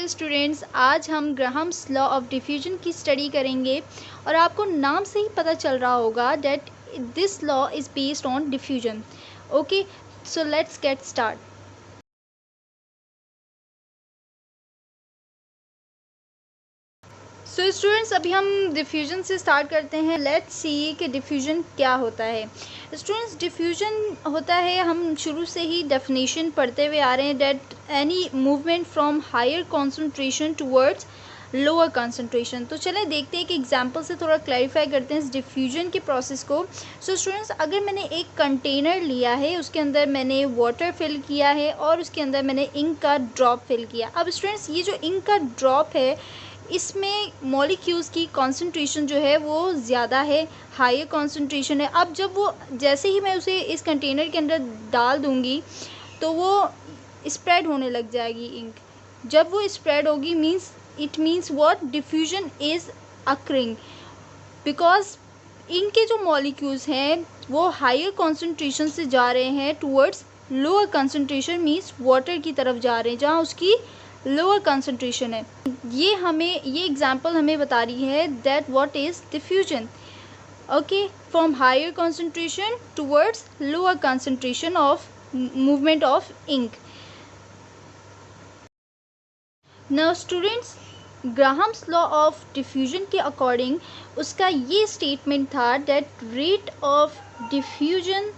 Dear students, आज हम Graham's law of diffusion की स्टडी करेंगे और आपको नाम से ही पता चल रहा होगा that this law is based on diffusion. Okay, so let's get start. So students, अभी हम डिफ्यूजन से स्टार्ट करते हैं. लेट्स सी कि डिफ्यूजन क्या होता है. स्टूडेंट्स, डिफ्यूजन होता है, हम शुरू से ही डेफिनेशन पढ़ते हुए आ रहे हैं, that any movement from higher concentration towards lower concentration. तो चलें देखते हैं कि एग्जांपल से थोड़ा क्लैरिफाई करते हैं इस डिफ्यूजन के प्रोसेस को. सो स्टूडेंट्स, अगर मैंने एक कंटेनर लिया है, उसके अंदर मैंने वाटर फिल किया है और उसके अंदर मैंने इंक का ड्रॉप फिल किया. अब स्टूडेंट्स, ये जो इंक का ड्रॉप है, इसमें मॉलिक्यूल्स की कॉन्सेंट्रेशन जो है वो ज़्यादा है, हायर कॉन्सेंट्रेशन है. अब जब वो जैसे ही मैं उसे इस कंटेनर के अंदर डाल दूँगी तो वो स्प्रेड होने लग जाएगी इंक. जब वो स्प्रेड होगी it means what, diffusion is occurring, because इनके जो मॉलिक्यूल्स हैं वो हायर कॉन्सेंट्रेशन से जा रहे हैं towards lower concentration, means water की तरफ जा रहे हैं जहाँ उसकी लोअर कंसंट्रेशन है. ये एग्जांपल हमें बता रही है that what is diffusion. Okay, from higher concentration towards lower concentration of movement of ink. Now students, Graham's law of diffusion के अकॉर्डिंग उसका ये स्टेटमेंट था that rate of diffusion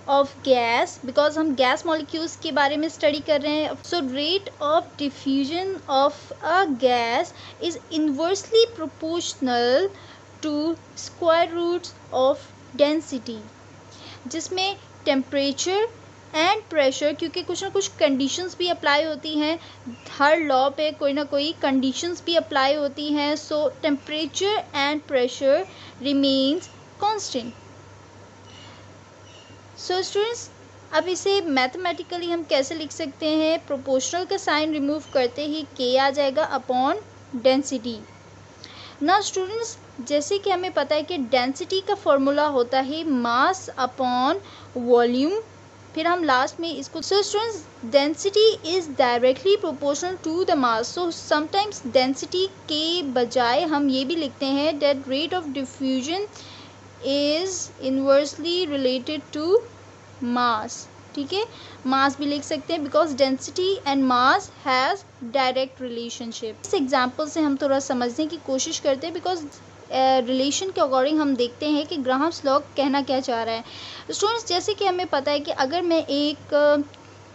of gas, because हम gas molecules के बारे में study कर रहे हैं. So rate of diffusion of a gas is inversely proportional to square roots of density, जिसमें टेम्परेचर एंड प्रेशर, क्योंकि कुछ ना कुछ कंडीशंस भी अप्लाई होती हैं, हर लॉ पे कोई ना कोई कंडीशंस भी अप्लाई होती हैं. सो temperature and pressure remains constant. So students, अब इसे मैथमेटिकली हम कैसे लिख सकते हैं. प्रोपोर्शनल का साइन रिमूव करते ही के आ जाएगा अपॉन डेंसिटी. ना स्टूडेंट्स, जैसे कि हमें पता है कि डेंसिटी का फॉर्मूला होता है मास अपॉन वॉल्यूम, फिर हम लास्ट में इसको. So students, density is directly proportional to the mass. So sometimes density के बजाय हम ये भी लिखते हैं that rate of diffusion is inversely related to mass. ठीक है, मास भी लिख सकते हैं because density and mass has direct relationship. इस एग्जांपल से हम थोड़ा समझने की कोशिश करते हैं, बिकॉज रिलेशन के अकॉर्डिंग हम देखते हैं कि ग्राहम्स लॉ कहना क्या चाह रहा है. स्टूडेंट्स, जैसे कि हमें पता है कि अगर मैं एक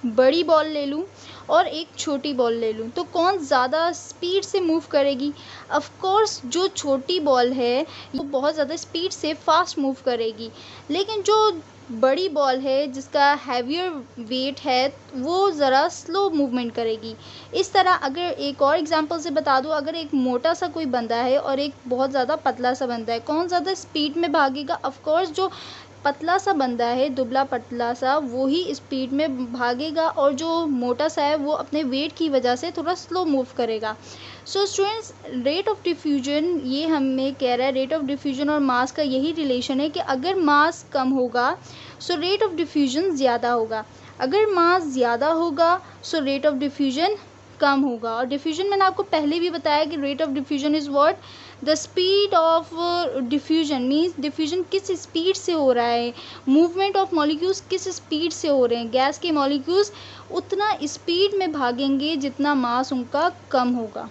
बड़ी बॉल ले लूँ और एक छोटी बॉल ले लूँ तो कौन ज़्यादा स्पीड से मूव करेगी. ऑफ कोर्स जो छोटी बॉल है वो बहुत ज़्यादा स्पीड से फास्ट मूव करेगी, लेकिन जो बड़ी बॉल है जिसका हैवियर वेट है वो ज़रा स्लो मूवमेंट करेगी. इस तरह अगर एक और एग्जांपल से बता दूँ, अगर एक मोटा सा कोई बंदा है और एक बहुत ज़्यादा पतला सा बंदा है, कौन ज़्यादा स्पीड में भागेगा. ऑफ कोर्स जो पतला सा बंदा है, दुबला पतला सा, वो ही स्पीड में भागेगा और जो मोटा सा है वो अपने वेट की वजह से थोड़ा स्लो मूव करेगा. So students, rate of diffusion ये हमें कह रहा है, रेट ऑफ डिफ्यूजन और मास का यही रिलेशन है कि अगर मास कम होगा सो रेट ऑफ डिफ्यूजन ज़्यादा होगा, अगर मास ज़्यादा होगा सो रेट ऑफ डिफ्यूजन कम होगा. और डिफ्यूजन मैंने आपको पहले भी बताया कि rate of diffusion is what, the speed of diffusion, means diffusion किस स्पीड से हो रहा है, मूवमेंट ऑफ मॉलिक्यूल्स किस स्पीड से हो रहे हैं. गैस के मॉलिक्यूल्स उतना स्पीड में भागेंगे जितना मास उनका कम होगा,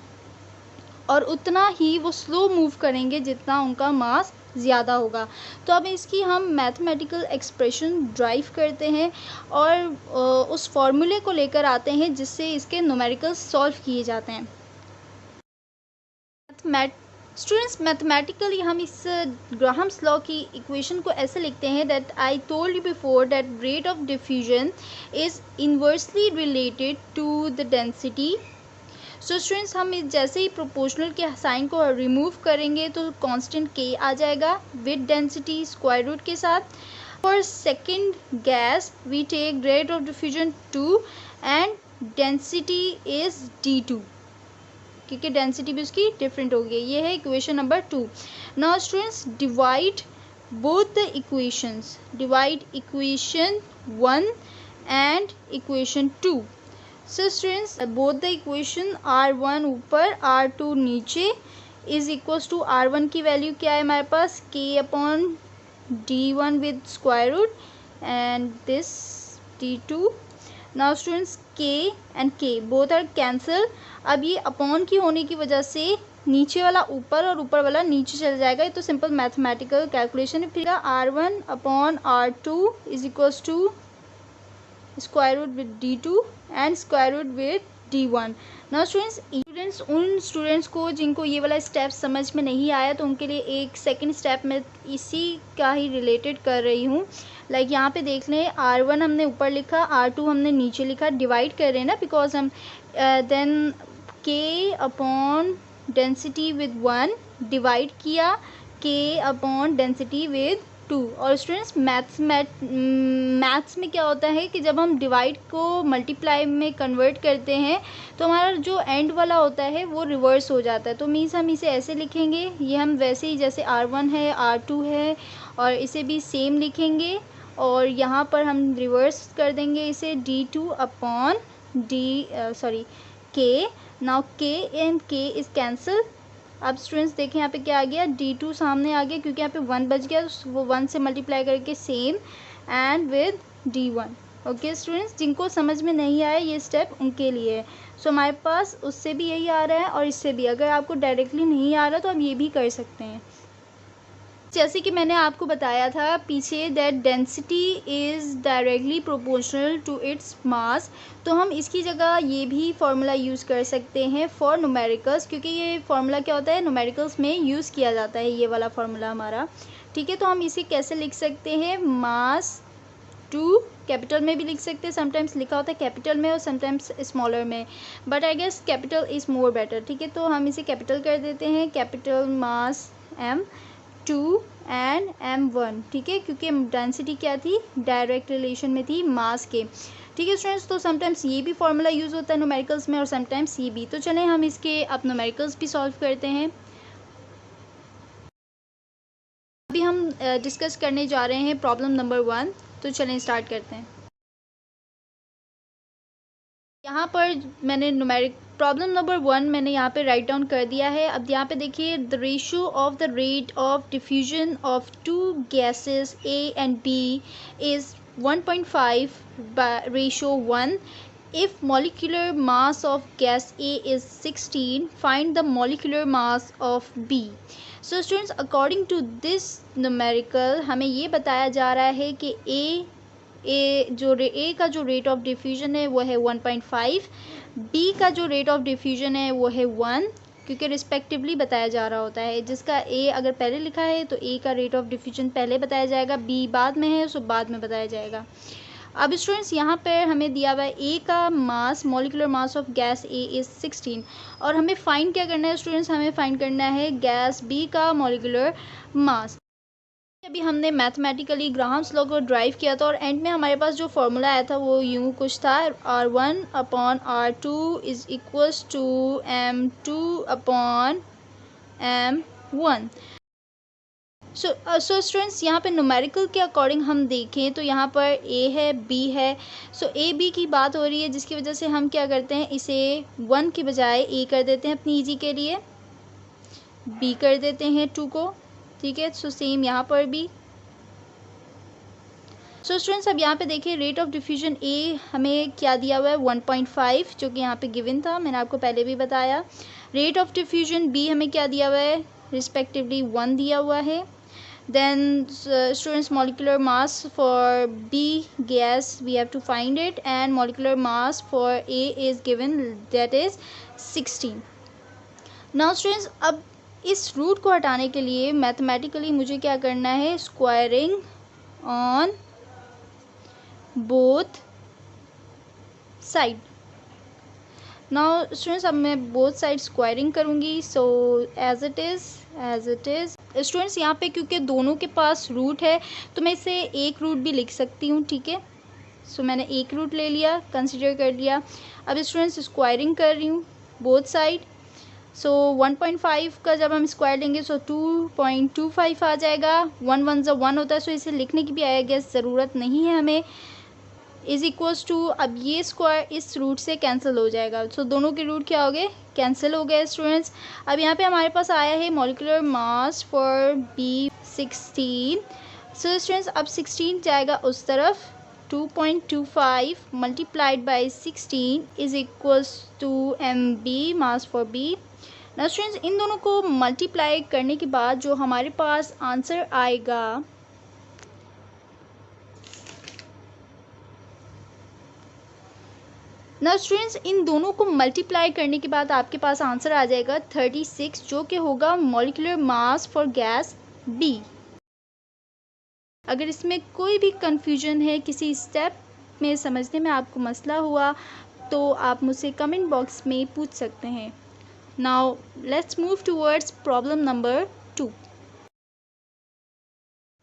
और उतना ही वो स्लो मूव करेंगे जितना उनका मास ज़्यादा होगा. तो अब इसकी हम मैथमेटिकल एक्सप्रेशन ड्राइव करते हैं और उस फॉर्मूले को लेकर आते हैं जिससे इसके न्यूमेरिकल्स सॉल्व किए जाते हैं. स्टूडेंट्स, मैथमेटिकली हम इस ग्राहम्स लॉ की इक्वेशन को ऐसे लिखते हैं that I told you before that rate of diffusion is inversely related to the density. So students, हम जैसे ही प्रोपोर्शनल के साइन को रिमूव करेंगे तो कांस्टेंट के आ जाएगा विद डेंसिटी स्क्वायर रूट के साथ. For second gas we take rate of diffusion 2 and density is d2, क्योंकि डेंसिटी भी उसकी डिफरेंट होगी. ये है equation number 2. Now students, divide both the equations, divide equation 1 and equation 2. So students both the equation R1 ऊपर R2 नीचे is equals to R1 की value क्या है हमारे पास K/D1 with square root and this D2. Now students K and K both are cancel. अब ये upon की होने की वजह से नीचे वाला ऊपर और ऊपर वाला नीचे चल जाएगा. ये तो सिंपल मैथमेटिकल कैलकुलेशन है. फिर R1/R2 is equals to square root with D2 and square root with D1. Now students उन स्टूडेंट्स को जिनको ये वाला स्टेप समझ में नहीं आया तो उनके लिए एक सेकंड स्टेप में इसी का ही रिलेटेड कर रही हूँ. लाइक यहाँ पे देख लें R1 हमने ऊपर लिखा, R2 हमने नीचे लिखा. डिवाइड कर रहे हैं ना बिकॉज हम देन K/डेंसिटी विद 1 डिवाइड किया K/डेंसिटी विद 2. और स्टूडेंट्स मैथ्स में क्या होता है कि जब हम डिवाइड को मल्टीप्लाई में कन्वर्ट करते हैं तो हमारा जो एंड वाला होता है वो रिवर्स हो जाता है. तो मीन्स हम इसे ऐसे लिखेंगे, ये हम वैसे ही जैसे R1 है R2 है और इसे भी सेम लिखेंगे और यहाँ पर हम रिवर्स कर देंगे इसे K. Now K and K is cancel. अब स्टूडेंट्स देखें यहाँ पे क्या आ गया D2 सामने आ गया क्योंकि यहाँ पे 1 बच गया तो वो 1 से मल्टीप्लाई करके same and with D1. Okay students, जिनको समझ में नहीं आया ये स्टेप उनके लिए है. सो हमारे पास उससे भी यही आ रहा है और इससे भी. अगर आपको डायरेक्टली नहीं आ रहा तो आप ये भी कर सकते हैं. जैसे कि मैंने आपको बताया था पीछे that density is directly proportional to its mass. तो हम इसकी जगह ये भी फार्मूला यूज़ कर सकते हैं फॉर न्यूमेरिकल्स, क्योंकि ये फार्मूला क्या होता है न्यूमेरिकल्स में यूज़ किया जाता है ये वाला फार्मूला हमारा. ठीक है, तो हम इसे कैसे लिख सकते हैं मास टू कैपिटल में भी लिख सकते हैं. समटाइम्स लिखा होता है कैपिटल में और समटाइम्स स्मॉलर में, but I guess capital is more better. ठीक है, तो हम इसे कैपिटल कर देते हैं capital mass M2 and M1. ठीक है, क्योंकि डेंसिटी क्या थी डायरेक्ट रिलेशन में थी मास के. ठीक है स्टूडेंट्स, तो समटाइम्स ये भी फार्मूला यूज़ होता है न्यूमेरिकल्स में और समटाइम्स ये भी. तो चलें हम इसके अब न्यूमेरिकल्स भी सॉल्व करते हैं. अभी हम डिस्कस करने जा रहे हैं प्रॉब्लम नंबर 1. तो चलें स्टार्ट करते हैं. यहाँ पर मैंने न्यूमेरिक प्रॉब्लम नंबर 1 मैंने यहाँ पे राइट डाउन कर दिया है. अब यहाँ पे देखिए the ratio of the rate of diffusion of two gases A and B is 1.5/1. If molecular mass of gas A is 16, find the molecular mass of B. So students, according to this numerical हमें ये बताया जा रहा है कि A का जो rate of diffusion है वो है 1.5, B का जो रेट ऑफ डिफ्यूजन है वो है 1, क्योंकि रिस्पेक्टिवली बताया जा रहा होता है. जिसका A अगर पहले लिखा है तो A का रेट ऑफ डिफ्यूजन पहले बताया जाएगा, B बाद में है सो बाद में बताया जाएगा. अब स्टूडेंट्स यहाँ पर हमें दिया हुआ है A का mass molecular mass of gas A is 16 और हमें फाइंड क्या करना है स्टूडेंट्स, हमें फाइंड करना है गैस B का मॉलिक्यूलर मास. अभी हमने मैथमेटिकली ग्राहम्स लॉ को ड्राइव किया था और एंड में हमारे पास जो फार्मूला आया था वो यूँ कुछ था R1/R2 is equals to M2/M1. So students यहाँ पे न्यूमेरिकल के अकॉर्डिंग हम देखें तो यहाँ पर A है B है. सो A B की बात हो रही है जिसकी वजह से हम क्या करते हैं इसे 1 के बजाय A कर देते हैं अपनी ईजी के लिए, B कर देते हैं 2 को. ठीक है, सो सेम यहाँ पर भी. सो स्टूडेंट्स अब यहाँ पे देखिए रेट ऑफ डिफ्यूजन A हमें क्या दिया हुआ है 1.5 जो कि यहाँ पे गिवन था, मैंने आपको पहले भी बताया. रेट ऑफ डिफ्यूजन B हमें क्या दिया हुआ है रिस्पेक्टिवली 1 दिया हुआ है. Then students molecular mass for B gas we have to find it and molecular mass for A is given that is 16. Now students अब इस रूट को हटाने के लिए मैथमेटिकली मुझे क्या करना है squaring on both side. Now students अब मैं बोथ साइड स्क्वायरिंग करूँगी. So as it is students यहाँ पे क्योंकि दोनों के पास रूट है तो मैं इसे एक रूट भी लिख सकती हूँ. ठीक है, सो मैंने एक रूट ले लिया, कंसिडर कर लिया. अब स्टूडेंट्स स्क्वायरिंग कर रही हूँ बोथ साइड. सो 1.5 का जब हम स्क्वायर लेंगे सो 2.25 आ जाएगा. 1 1 ज़ा 1 होता है, सो इसे लिखने की भी आई गेस ज़रूरत नहीं है हमें. इज इक्वल्स टू, अब ये स्क्वायर इस रूट से कैंसिल हो जाएगा, सो दोनों के रूट क्या हो गए, कैंसिल हो गए स्टूडेंट्स। अब यहाँ पे हमारे पास आया है molecular mass for B 16। So students अब 16 जाएगा उस तरफ, 2.25 multiplied by 16 is equals to MB mass for B. ना स्टूडेंट्स इन दोनों को मल्टीप्लाई करने के बाद जो हमारे पास आंसर आएगा, ना स्टूडेंट्स इन दोनों को मल्टीप्लाई करने के बाद आपके पास आंसर आ जाएगा 36, जो कि होगा molecular mass for gas B. अगर इसमें कोई भी कंफ्यूजन है, किसी स्टेप में समझने में आपको मसला हुआ, तो आप मुझसे कमेंट बॉक्स में पूछ सकते हैं। Now let's move towards problem number 2।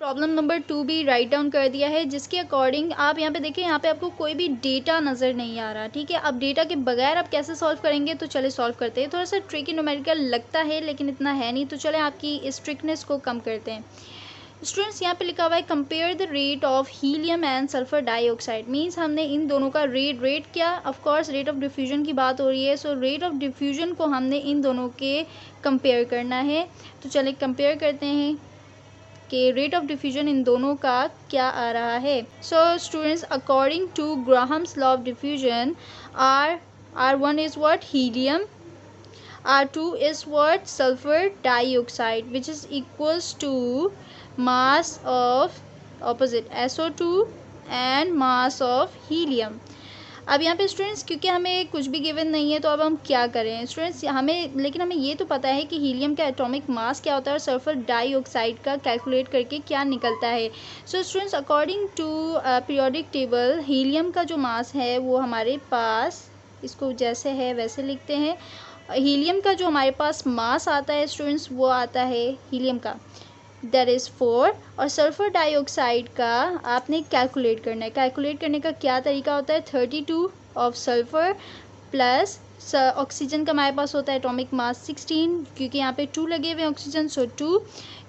Problem number 2 भी राइट डाउन कर दिया है, जिसके अकॉर्डिंग आप यहाँ पे देखें, यहाँ पे आपको कोई भी डेटा नज़र नहीं आ रहा, ठीक है। अब डेटा के बगैर आप कैसे सॉल्व करेंगे, तो चले सॉल्व करते हैं। थोड़ा सा ट्रिकी न्यूमेरिकल लगता है लेकिन इतना है नहीं, तो चले आपकी इस ट्रिकनेस को कम करते हैं। स्टूडेंट्स यहाँ पे लिखा हुआ है compare the rate of helium and sulphur dioxide, means हमने इन दोनों का रेट क्या, of course rate of diffusion की बात हो रही है। सो रेट ऑफ डिफ्यूजन को हमने इन दोनों के कंपेयर करना है, तो चले कंपेयर करते हैं कि रेट ऑफ डिफ्यूजन इन दोनों का क्या आ रहा है। So students according to Graham's law of diffusion, R1 is what, helium, R2 is what, sulfur dioxide, which is equals to mass of opposite SO2 and mass of helium। अब यहाँ पे students क्योंकि हमें कुछ भी गिवन नहीं है, तो अब हम क्या करें स्टूडेंट्स, लेकिन हमें ये तो पता है कि हीलियम का एटॉमिक मास क्या होता है और सल्फर डाइऑक्साइड का कैलकुलेट करके क्या निकलता है। So students according to periodic table, helium का जो मास है वो हमारे पास, इसको जैसे है वैसे लिखते हैं, हीलियम का जो हमारे पास मास आता है स्टूडेंट्स वो आता है हीलियम का, दैट इज़ 4, और सल्फर डाइऑक्साइड का आपने कैलकुलेट करना है। कैलकुलेट करने का क्या तरीका होता है, 32 ऑफ सल्फर प्लस ऑक्सीजन का हमारे पास होता है एटॉमिक मास 16, क्योंकि यहाँ पे 2 लगे हुए हैं ऑक्सीजन, सो 2,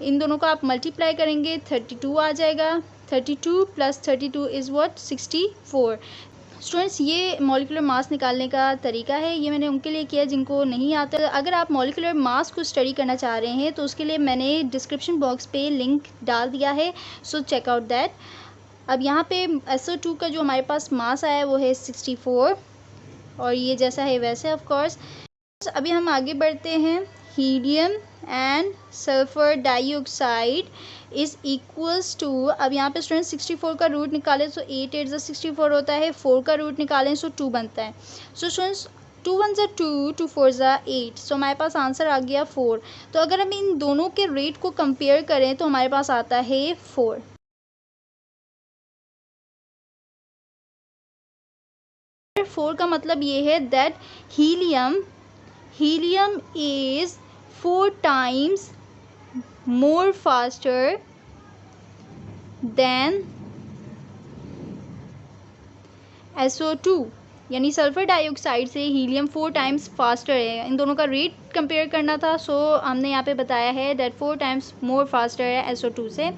इन दोनों को आप मल्टीप्लाई करेंगे 32 आ जाएगा, 32 प्लस 32 इज़ व्हाट, 64। स्टूडेंट्स ये मॉलिक्यूलर मास निकालने का तरीका है, ये मैंने उनके लिए किया जिनको नहीं आता। अगर आप मॉलिक्यूलर मास को स्टडी करना चाह रहे हैं तो उसके लिए मैंने डिस्क्रिप्शन बॉक्स पे लिंक डाल दिया है, सो चेक आउट दैट। अब यहाँ पे SO2 का जो हमारे पास मास आया है वो है 64, और ये जैसा है वैसे ऑफ कोर्स। अभी हम आगे बढ़ते हैं, helium and sulphur dioxide is equals to, अब यहाँ पे स्टूडेंट 64 का रूट निकालें, सो 8 8 64 होता है, 4 का रूट निकालें सो 2 बनता है। सो स्टूडेंट्स 2 1 2, 2 4 8, सो हमारे पास आंसर आ गया 4। तो अगर हम इन दोनों के रेट को कंपेयर करें तो हमारे पास आता है 4। 4 का मतलब ये है that helium is 4 times more faster than SO2, यानी सल्फर डाइऑक्साइड से हीलियम 4 times फास्टर है। इन दोनों का रेट कंपेयर करना था, सो हमने यहाँ पे बताया है दैट 4 times मोर फास्टर है SO2 से।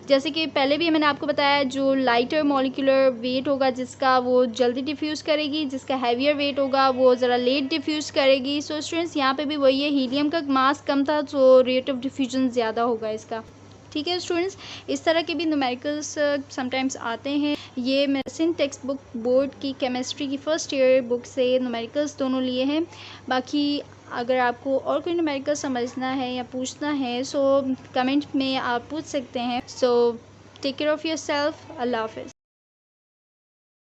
जैसे कि पहले भी मैंने आपको बताया, जो लाइटर मॉलिक्यूलर वेट होगा जिसका, वो जल्दी डिफ्यूज़ करेगी, जिसका हैवियर वेट होगा वो ज़रा लेट डिफ्यूज़ करेगी। सो स्टूडेंट्स यहाँ पे भी वही है, हीलियम का मास कम था तो रेट ऑफ डिफ्यूजन ज़्यादा होगा इसका, ठीक है स्टूडेंट्स। इस तरह के भी न्यूमेरिकल्स समटाइम्स आते हैं। ये मेडिसिन टेक्स्ट बुक बोर्ड की केमिस्ट्री की फ़र्स्ट ईयर बुक से न्यूमेरिकल्स दोनों लिए हैं। बाकी अगर आपको और कोई न्यूमेरिकल समझना है या पूछना है, सो कमेंट में आप पूछ सकते हैं। So take care of yourself. अल्लाह हाफ़िज़।